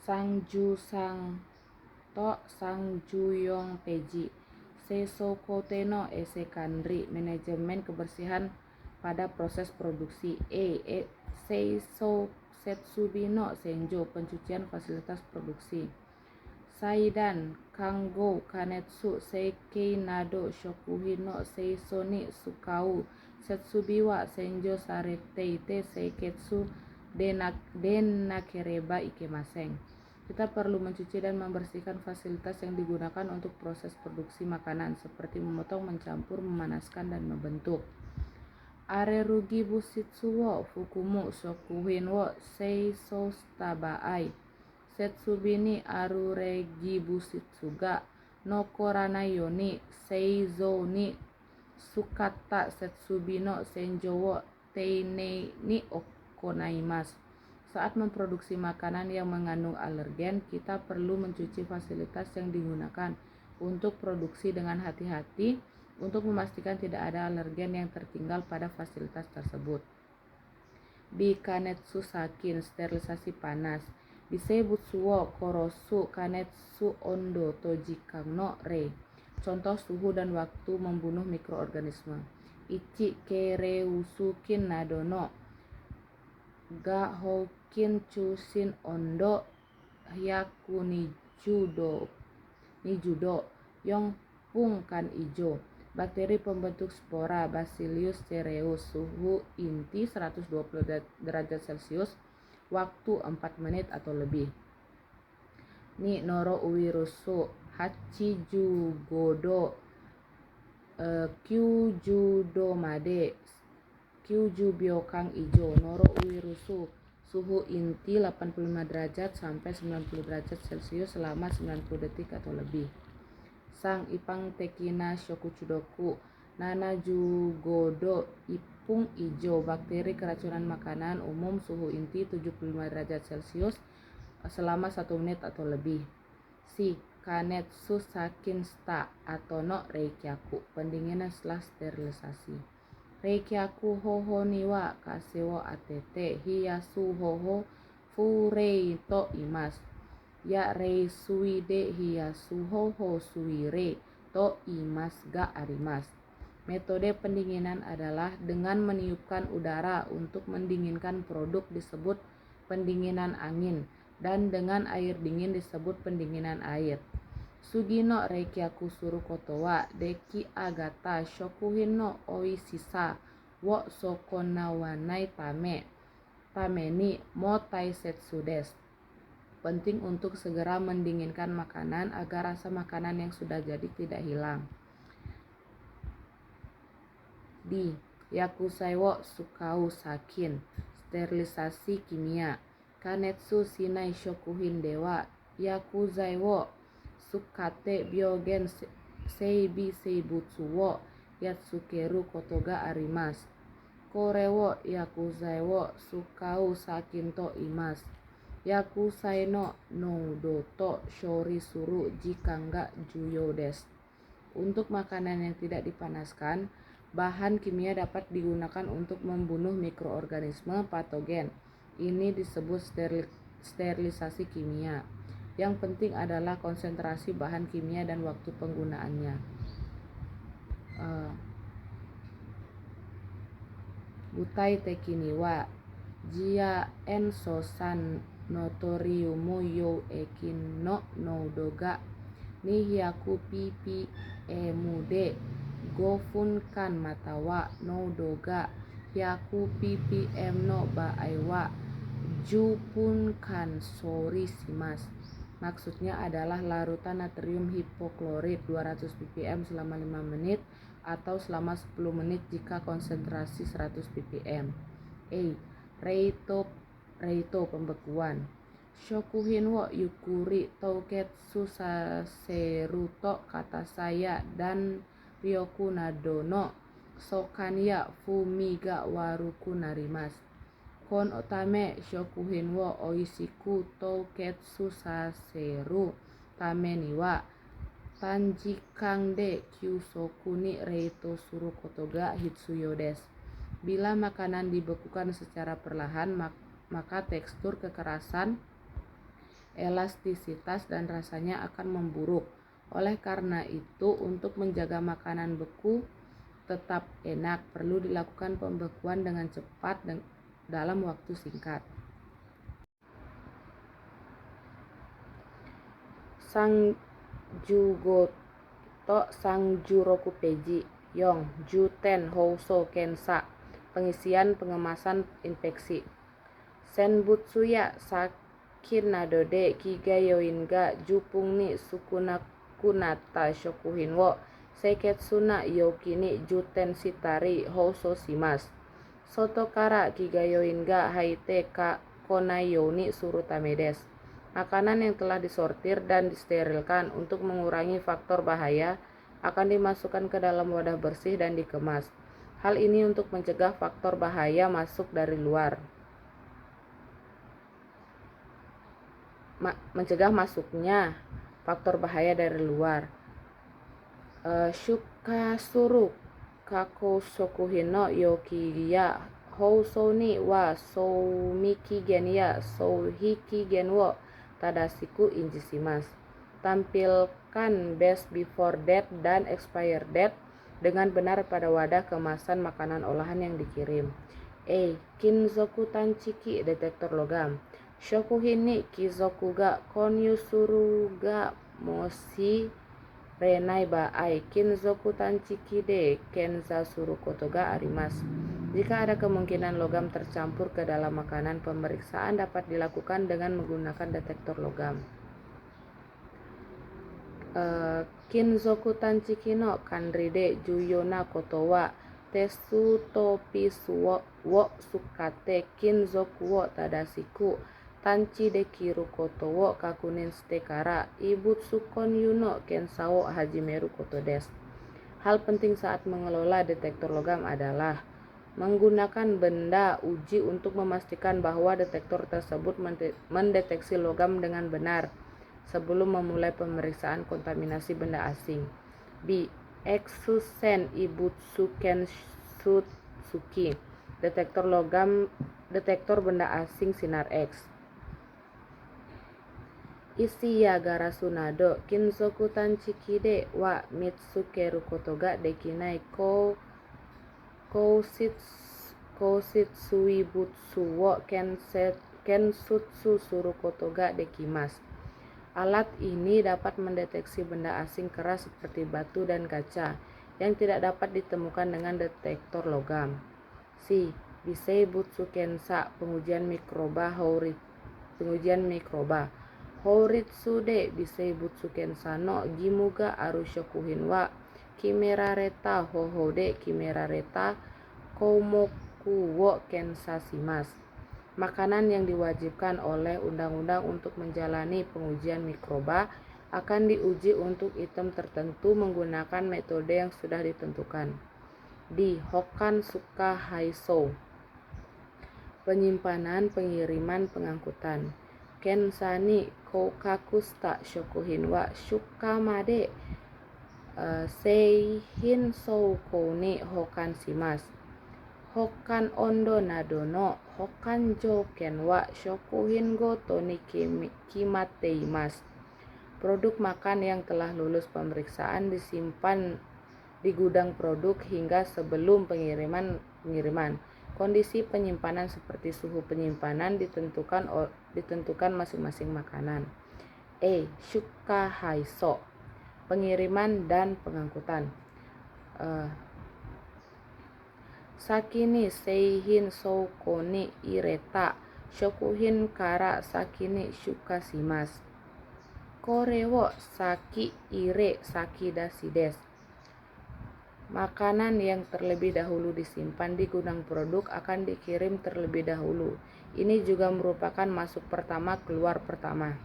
Sangju Sang Sangjuyong Teji Seisokote no Esekandri manajemen kebersihan pada proses produksi. Seiso Setsubi no Senjo pencucian fasilitas produksi. Saidan Kanggo Kanetsu Seikei Nado Shokuhin no Seiso ni Sukau Setsubi wa Senjo Sareteite Seiketsu Denakereba Ikemasen. Kita perlu mencuci dan membersihkan fasilitas yang digunakan untuk proses produksi makanan seperti memotong, mencampur, memanaskan, dan membentuk. Arerugi busitsu wo fukumu shokuhin wo seiso tabaai setsubi ni aruregi busitsu ga nokoranai yo ni seizo ni sukata setsubi no senjo wo teinei ni okonaimasu. Saat memproduksi makanan yang mengandung alergen, kita perlu mencuci fasilitas yang digunakan untuk produksi dengan hati-hati untuk memastikan tidak ada alergen yang tertinggal pada fasilitas tersebut. Bikanetsu sakin sterilisasi panas. Bisebutsu wo korosu kanetsu ondo tojikang no rei. Contoh suhu dan waktu membunuh mikroorganisme. Ichi kereusukin nadono ga hokin chusin ondo hyaku nijudo yongpung kan ijo. Bakteri pembentuk spora Bacillus cereus suhu inti 120 derajat Celcius waktu 4 menit atau lebih. Ni noro uwirusu hachijugodo kyujudo made kyujubyo kang ijo. Noro uwirusu suhu inti 85 derajat sampai 90 derajat Celcius selama 90 detik atau lebih. Sang ipang tekina shokuchudoku nana jugodo ipung ijo. Bakteri keracunan makanan umum suhu inti 75 derajat Celcius selama 1 menit atau lebih. Si kanetsu sakin sta atau no reikyaku pendinginan setelah sterilisasi. Reikyaku hoho niwa kasewo atete hiyasu hoho furei to imas. Ya rei suide hiyasu hoho suire to imas ga arimas. Metode pendinginan adalah dengan meniupkan udara untuk mendinginkan produk disebut pendinginan angin dan dengan air dingin disebut pendinginan air. Sugino reikyaku suru kotowa deki agata shokuhin no oishisa wo sokonawanai tame ni mo taisetsu desu. Penting untuk segera mendinginkan makanan agar rasa makanan yang sudah jadi tidak hilang. Di yakusai wo sukau sakin sterilisasi kimia. Kanetsu shinai shokuhin dewa yakuzai wo sukate byogen seibi seibutsu wo yatsukeru koto ga arimasu. Kore wo yakuzai wo sukau sakin to imasu. Yakusai no noudo to shori suru jika ga juyo desu. Untuk makanan yang tidak dipanaskan, bahan kimia dapat digunakan untuk membunuh mikroorganisme patogen. Ini disebut sterilisasi kimia. Yang penting adalah konsentrasi bahan kimia dan waktu penggunaannya. Butai tekini wa jia enso san notoriumu yo ekin no noudoga ni hyaku ppm de gofun kan matawa noudoga hyaku ppm no baai wa jupun kan sori shimasu. Maksudnya adalah larutan natrium hipoklorit 200 ppm selama 5 menit atau selama 10 menit jika konsentrasi 100 ppm. Reito pembekuan. Shokuhin wo yukuri touketsu saseru to kata saya dan ryoku nado no sokan ya fumi ga waruku narimasu. Kon otame shokuhin wo oishiku touketsu saseru tame ni wa tanjikan de kyusoku ni reito suru koto ga hitsuyo desu. Bila makanan dibekukan secara perlahan, maka tekstur, kekerasan, elastisitas dan rasanya akan memburuk. Oleh karena itu, untuk menjaga makanan beku tetap enak, perlu dilakukan pembekuan dengan cepat dan dalam waktu singkat. Sangjuroku peji yong juten houso kensa, pengisian pengemasan infeksi. Senbutsuya sakin nadode kigayoin ga jupung ni sukuna kunata shokuhin wo seiketsuna yoki ni juten shitari houso shimasu. Soto kara kigayoin ga haite ka konayo ni surutame desu. Makanan yang telah disortir dan disterilkan untuk mengurangi faktor bahaya akan dimasukkan ke dalam wadah bersih dan dikemas. Hal ini untuk mencegah faktor bahaya masuk dari luar. Mencegah masuknya faktor bahaya dari luar. Shukasuru kakoshokuhin no yoki ya houso ni wa soumikigen ya souhikigen wo tadasiku injishimasu. Tampilkan best before date dan expired date dengan benar pada wadah kemasan makanan olahan yang dikirim. Kinzoku tanchiki, detektor logam. Shokuhin ni kizoku ga konyusuru ga moshi renai baai kinzoku tanchiki de kenza suru koto ga arimasu. Jika ada kemungkinan logam tercampur ke dalam makanan, pemeriksaan dapat dilakukan dengan menggunakan detektor logam. Kinzoku tanchiki no kanri de juyona koto wa tesu topisu wo sukate kinzoku wo tadasiku tanchi de kiru koto wo kakunin shite kara ibutsu konyu no kensa wo hajimeru koto desu. Hal penting saat mengelola detektor logam adalah menggunakan benda uji untuk memastikan bahwa detektor tersebut mendeteksi logam dengan benar sebelum memulai pemeriksaan kontaminasi benda asing. Exusen ibutsu kensutsuki, detektor logam, detektor benda asing sinar X. Ishiya garasu nado kinzoku tanchiki de wa mitsukeru koto ga dekinai kousitsui butsu wo kensutsu suru koto ga dekimasu. Alat ini dapat mendeteksi benda asing keras seperti batu dan kaca yang tidak dapat ditemukan dengan detektor logam. Bisei butsu kensa, pengujian mikroba Houritsu de bisei butsu kensa no gimuga aru shokuhin wa kimerareta hoho de kimerareta koumoku wo kensa shimasu. Makanan yang diwajibkan oleh undang-undang untuk menjalani pengujian mikroba akan diuji untuk item tertentu menggunakan metode yang sudah ditentukan. Di Hokkan Suka Haisou, penyimpanan, pengiriman, pengangkutan. Kensani koukakusta shokuhin wa shukamade seihin soukou ni hokkan shimasu. Hokkan ondo nado no hokkan jouken wa shokuhin goto ni kimatteimasu. Produk makan yang telah lulus pemeriksaan disimpan di gudang produk hingga sebelum pengiriman. Kondisi penyimpanan seperti suhu penyimpanan ditentukan masing-masing makanan. Shuka haiso, pengiriman dan pengangkutan. Saki ni seihin souko ni ireta shokuhin kara saki ni shuka shimasu. Kore wo saki ire saki dashi desu. Makanan yang terlebih dahulu disimpan di gudang produk akan dikirim terlebih dahulu. Ini juga merupakan masuk pertama, keluar pertama.